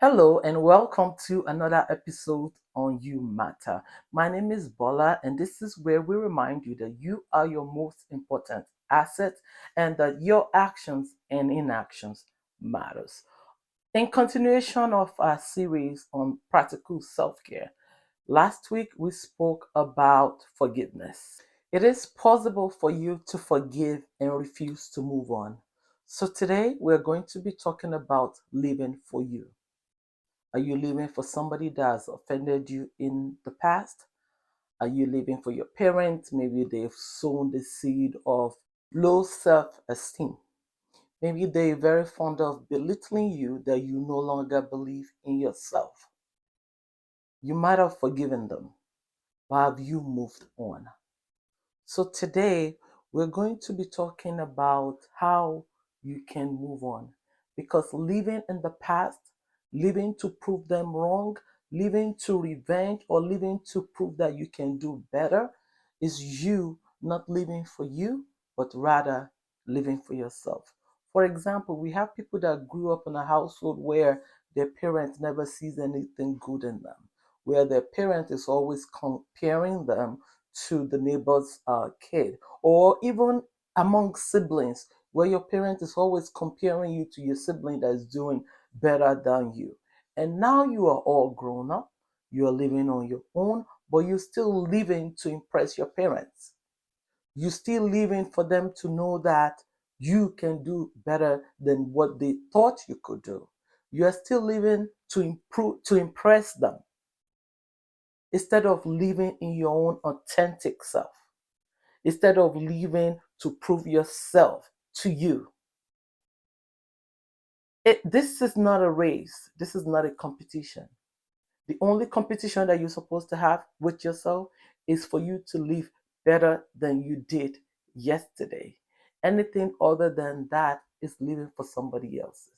Hello and welcome to another episode on You Matter. My name is Bola, and this is where we remind you that you are your most important asset and that your actions and inactions matters. In continuation of our series on practical self-care, last week we spoke about forgiveness. It is possible for you to forgive and refuse to move on. So today we're going to be talking about living for you. Are you living for somebody that has offended you in the past? Are you living for your parents? Maybe they've sown the seed of low self esteem. Maybe they're very fond of belittling you that you no longer believe in yourself. You might have forgiven them, but have you moved on? So today we're going to be talking about how you can move on because living in the past, living to prove them wrong, living to revenge, or living to prove that you can do better is you not living for you, but rather living for yourself. For example, we have people that grew up in a household where their parents never sees anything good in them, where their parent is always comparing them to the neighbor's kid, or even among siblings, where your parent is always comparing you to your sibling that is doing better than you. And now you are all grown up, you are living on your own, but you're still living to impress your parents. You're still living for them to know that you can do better than what they thought you could do. You are still living to improve, to impress them, instead of living in your own authentic self, instead of living to prove yourself to you. This is not a race, this is not a competition. The only competition that you're supposed to have with yourself is for you to live better than you did yesterday. Anything other than that is living for somebody else's.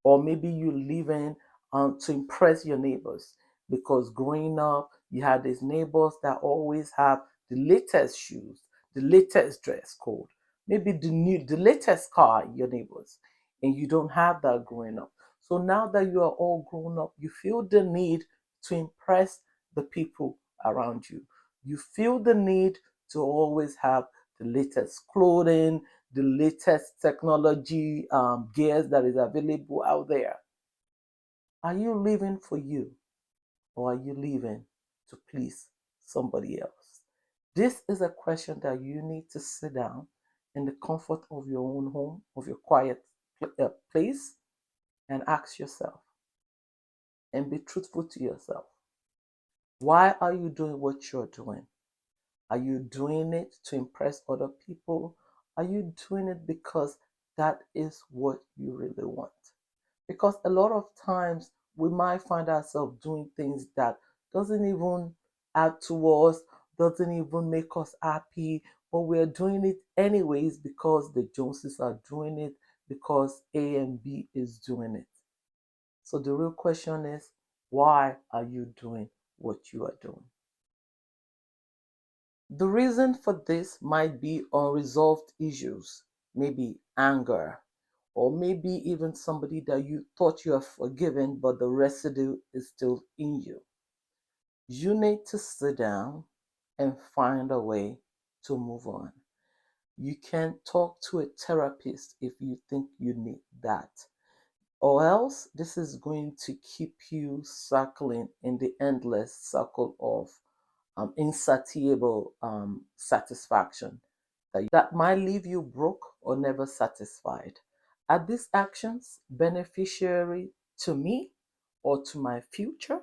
Or maybe you living to impress your neighbors because growing up you had these neighbors that always have the latest shoes, the latest dress code, maybe the latest car, your neighbors, and you don't have that growing up. So now that you are all grown up, you feel the need to impress the people around you. You feel the need to always have the latest clothing, the latest technology gears that is available out there. Are you living for you, or are you living to please somebody else? This is a question that you need to sit down in the comfort of your own home, of your quiet place, and ask yourself and be truthful to yourself. Why are you doing what you're doing? Are you doing it to impress other people? Are you doing it because that is what you really want? Because a lot of times we might find ourselves doing things that doesn't even add to us, doesn't even make us happy, but we're doing it anyways because the Joneses are doing it, because A and B is doing it. So the real question is, why are you doing what you are doing? The reason for this might be unresolved issues, maybe anger, or maybe even somebody that you thought you have forgiven, but the residue is still in you. You need to sit down and find a way to move on. You can talk to a therapist if you think you need that, or else this is going to keep you circling in the endless circle of insatiable satisfaction that might leave you broke or never satisfied. Are these actions beneficiary to me or to my future?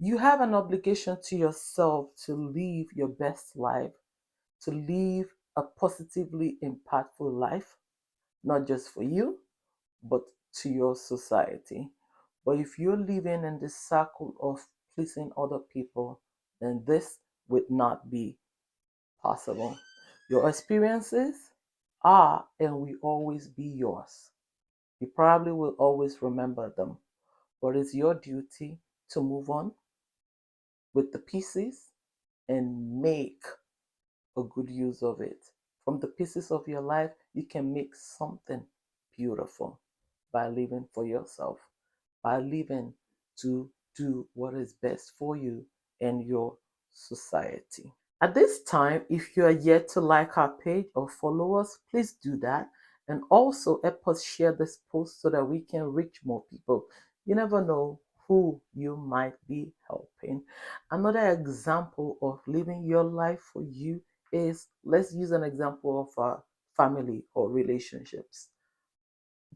You have an obligation to yourself to live your best life, to live a positively impactful life, not just for you, but to your society. But if you're living in this circle of pleasing other people, then this would not be possible. Your experiences are and will always be yours. You probably will always remember them, but it's your duty to move on with the pieces and make a good use of it. From the pieces of your life, you can make something beautiful by living for yourself. by living to do what is best for you and your society. At this time, if you are yet to like our page or follow us, please do that. And also help us share this post so that we can reach more people. You never know who you might be helping. Another example of living your life for you is, let's use an example of a family or relationships.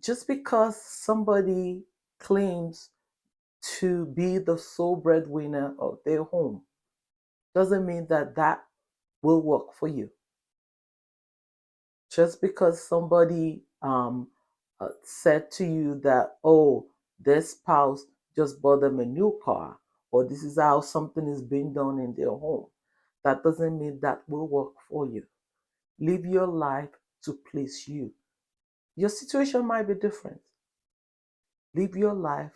Just because somebody claims to be the sole breadwinner of their home doesn't mean that that will work for you. Just because somebody said to you that, oh, their spouse just bought them a new car, or this is how something is being done in their home, that doesn't mean that will work for you. Live your life to please you. Your situation might be different. Live your life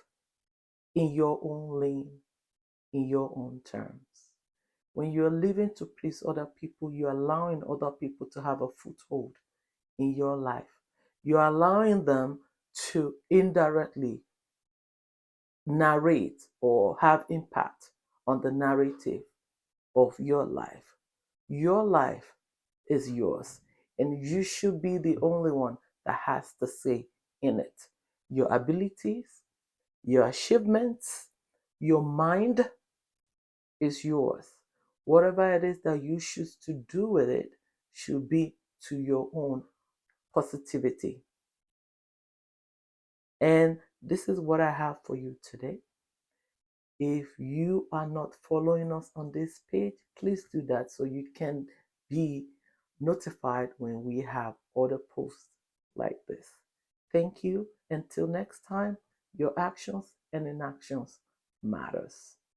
in your own lane, in your own terms. When you're living to please other people, you're allowing other people to have a foothold in your life. You're allowing them to indirectly narrate or have impact on the narrative of your life. Your life is yours, and you should be the only one that has the say in it. Your abilities, your achievements, your mind is yours. Whatever it is that you choose to do with it should be to your own positivity. And this is what I have for you today. If you are not following us on this page, please do that so you can be notified when we have other posts like this. Thank you. Until next time, your actions and inactions matters.